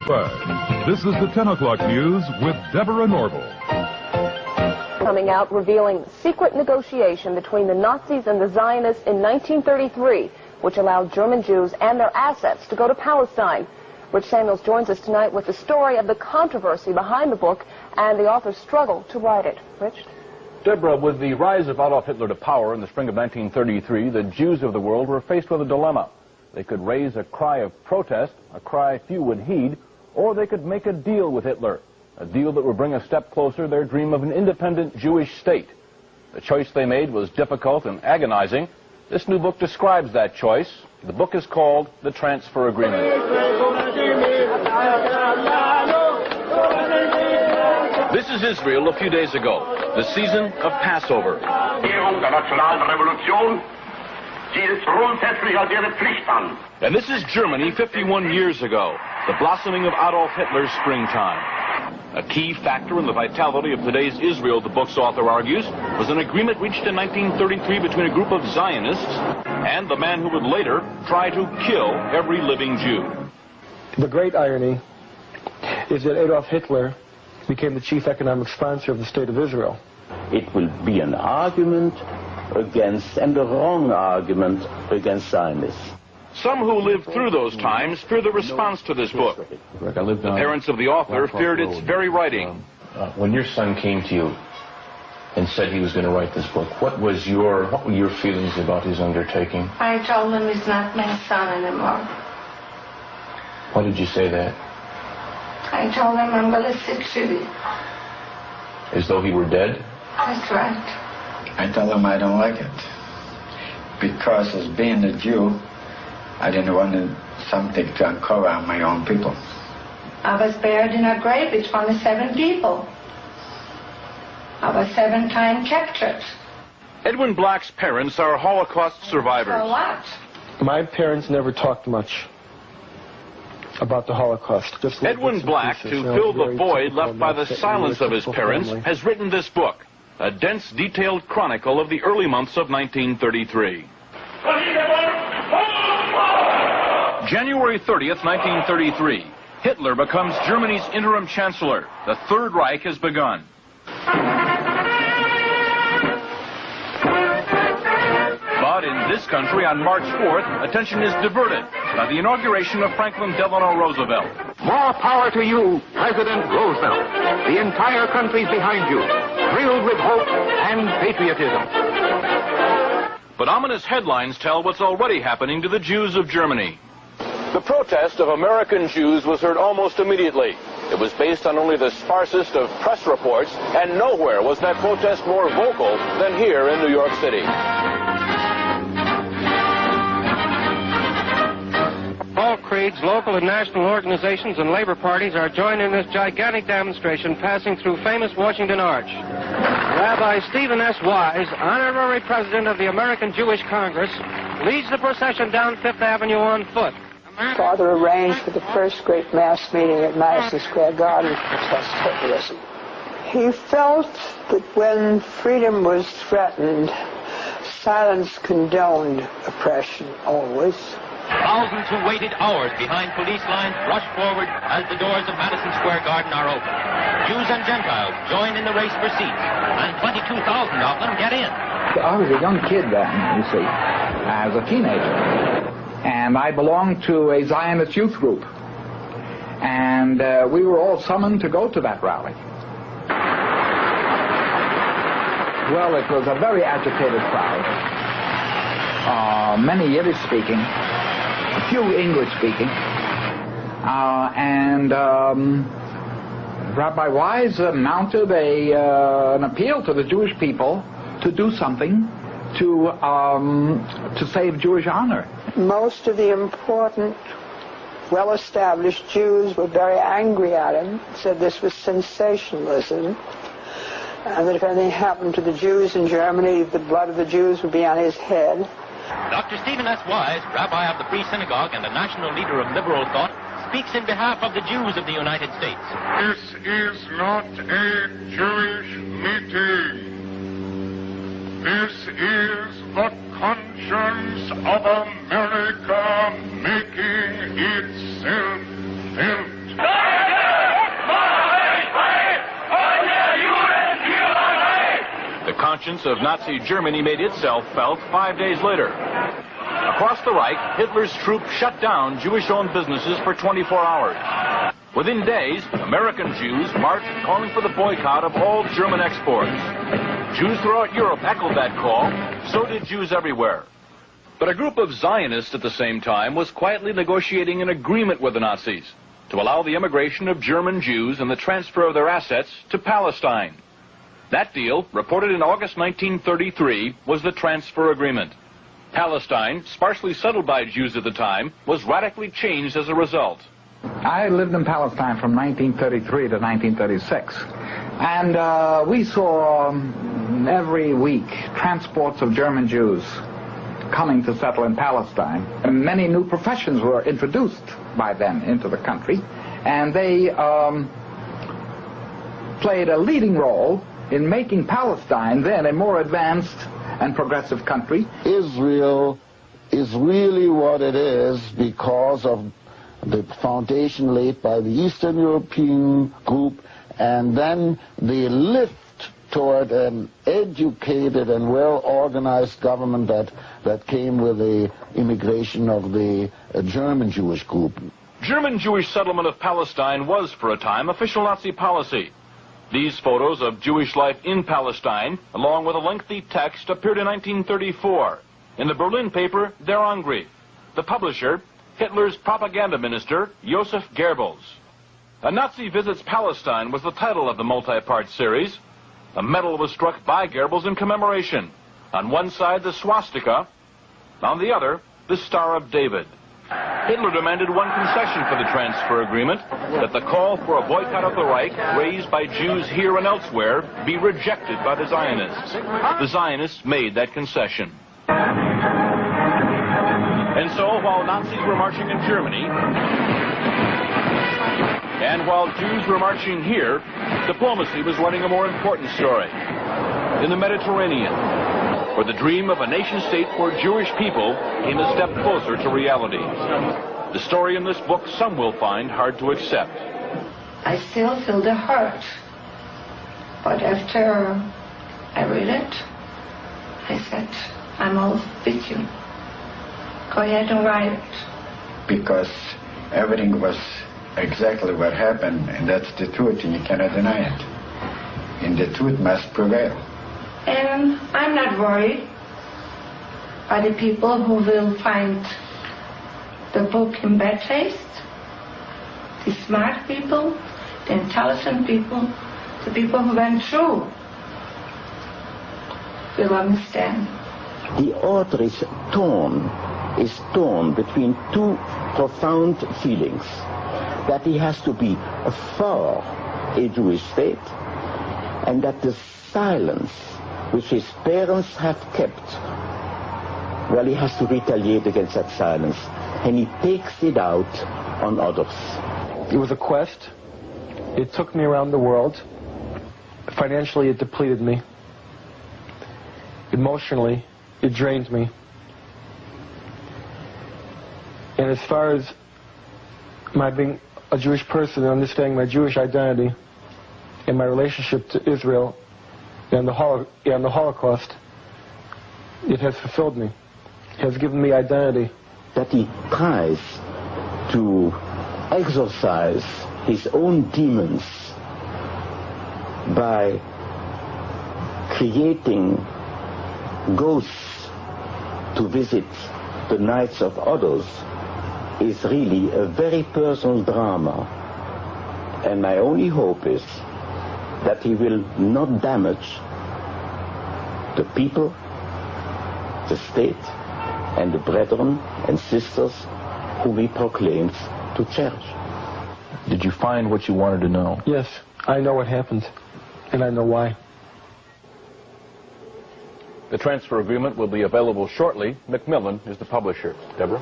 This is the 10 o'clock news with Deborah Norval. Coming out revealing secret negotiation between the Nazis and the Zionists in 1933, which allowed German Jews and their assets to go to Palestine. Rich Samuels joins us tonight with the story of the controversy behind the book and the author's struggle to write it. Rich? Deborah, with the rise of Adolf Hitler to power in the spring of 1933, the Jews of the world were faced with a dilemma. They could raise a cry of protest, a cry few would heed, or they could make a deal with Hitler, a deal that would bring a step closer their dream of an independent Jewish state. The choice they made was difficult and agonizing. This new book describes that choice. The book is called The Transfer Agreement. This is Israel a few days ago, the season of Passover. And this is Germany 51 years ago, the blossoming of Adolf Hitler's springtime. A key factor in the vitality of today's Israel, the book's author argues, was an agreement reached in 1933 between a group of Zionists and the man who would later try to kill every living Jew. The great irony is that Adolf Hitler became the chief economic sponsor of the State of Israel. It will be an argument against, and a wrong argument against Zionists. Some who lived through those times fear the response to this book. The parents of the author feared its very writing. When your son came to you and said he was going to write this book, what were your feelings about his undertaking? I told him he's not my son anymore. Why did you say that? I told him I'm going to succeed. As though he were dead? That's right. I told him I don't like it. Because as being a Jew, I didn't want something to uncover on my own people. I was buried in a grave with 27 people. I was 7 times captured. Edwin Black's parents are Holocaust survivors. For what? My parents never talked much about the Holocaust. Edwin Black, to fill the void left by the silence of his parents, has written this book, a dense, detailed chronicle of the early months of 1933. January 30th, 1933. Hitler becomes Germany's interim chancellor. The Third Reich has begun. But in this country, on March 4th, attention is diverted by the inauguration of Franklin Delano Roosevelt. More power to you, President Roosevelt. The entire country's behind you, thrilled with hope and patriotism. But ominous headlines tell what's already happening to the Jews of Germany. The protest of American Jews was heard almost immediately. It was based on only the sparsest of press reports, and nowhere was that protest more vocal than here in New York City. All creeds, local and national organizations, and labor parties are joining this gigantic demonstration passing through famous Washington Arch. Rabbi Stephen S. Wise, honorary president of the American Jewish Congress, leads the procession down Fifth Avenue on foot. Father arranged for the first great mass meeting at Madison Square Garden to protest Hitlerism. He felt that when freedom was threatened, silence condoned oppression always. Thousands who waited hours behind police lines rushed forward as the doors of Madison Square Garden are open. Jews and Gentiles join in the race for seats, and 22,000 of them get in. I was a young kid then, you see, as a teenager. And I belonged to a Zionist youth group. And we were all summoned to go to that rally. Well, it was a very agitated crowd. Many Yiddish speaking, a few English speaking. Rabbi Wise mounted an appeal to the Jewish people to do something to save Jewish honor. Most of the important, well-established Jews were very angry at him, said this was sensationalism, and that if anything happened to the Jews in Germany, the blood of the Jews would be on his head. Dr. Stephen S. Wise, rabbi of the Free Synagogue and the national leader of liberal thought, speaks in behalf of the Jews of the United States. This is not a Jewish meeting. This is the conscience of America making itself felt. conscience of Nazi Germany made itself felt 5 days later. Across the Reich, Hitler's troops shut down Jewish-owned businesses for 24 hours. Within days, American Jews marched calling for the boycott of all German exports. Jews throughout Europe echoed that call. So did Jews everywhere. But a group of Zionists at the same time was quietly negotiating an agreement with the Nazis to allow the immigration of German Jews and the transfer of their assets to Palestine. That deal, reported in August 1933, was the transfer agreement. Palestine, sparsely settled by Jews at the time, was radically changed as a result. I lived in Palestine from 1933 to 1936, and we saw every week transports of German Jews coming to settle in Palestine. And many new professions were introduced by them into the country, and they played a leading role in making Palestine then a more advanced and progressive country. Israel is really what it is because of the foundation laid by the Eastern European group, and then the lift toward an educated and well-organized government that came with the immigration of the German Jewish group. German Jewish settlement of Palestine was, for a time, official Nazi policy. These photos of Jewish life in Palestine, along with a lengthy text, appeared in 1934 in the Berlin paper Der Angriff. The publisher, Hitler's propaganda minister, Joseph Goebbels. A Nazi Visits Palestine was the title of the multi-part series. A medal was struck by Goebbels in commemoration. On one side, the swastika. On the other, the Star of David. Hitler demanded one concession for the transfer agreement, that the call for a boycott of the Reich, raised by Jews here and elsewhere, be rejected by the Zionists. The Zionists made that concession. And so, while Nazis were marching in Germany, and while Jews were marching here, diplomacy was running a more important story. In the Mediterranean, where the dream of a nation-state for Jewish people came a step closer to reality. The story in this book some will find hard to accept. I still feel the hurt. But after I read it, I said, I'm all with you. Go ahead and write it. Because everything was exactly what happened, and that's the truth, and you cannot deny it. And the truth must prevail. And I'm not worried by the people who will find the book in bad taste. The smart people, the intelligent people, the people who went through will understand. The author is torn between two profound feelings. That he has to be for a Jewish state, and that the silence which his parents have kept, well, he has to retaliate against that silence, and he takes it out on others. It was a quest. It took me around the world. Financially, it depleted me. Emotionally, it drained me. And as far as my being a Jewish person and understanding my Jewish identity and my relationship to Israel and the Holocaust, it has fulfilled me. It has given me identity. That he tries to exorcise his own demons by creating ghosts to visit the nights of others is really a very personal drama. And my only hope is that he will not damage the people, the state, and the brethren and sisters whom he proclaims to cherish. Did you find what you wanted to know? Yes, I know what happened, and I know why. The transfer agreement will be available shortly. Macmillan is the publisher. Deborah?